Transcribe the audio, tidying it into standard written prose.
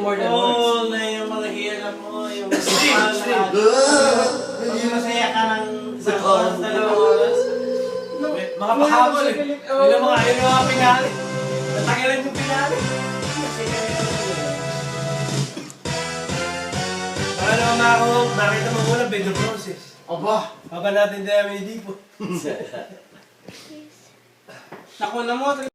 more than words. Oo, na yung mga hirap mo, yung yung masaya ka ng isang oras, dalawang oras. Mga pahabol eh. Yun ang mga pinali. Natagilan yung pinali. Paano nga ako, nakita mo muna, bed of roses. Aba! Papa natin tayo may di po. Naku na mo,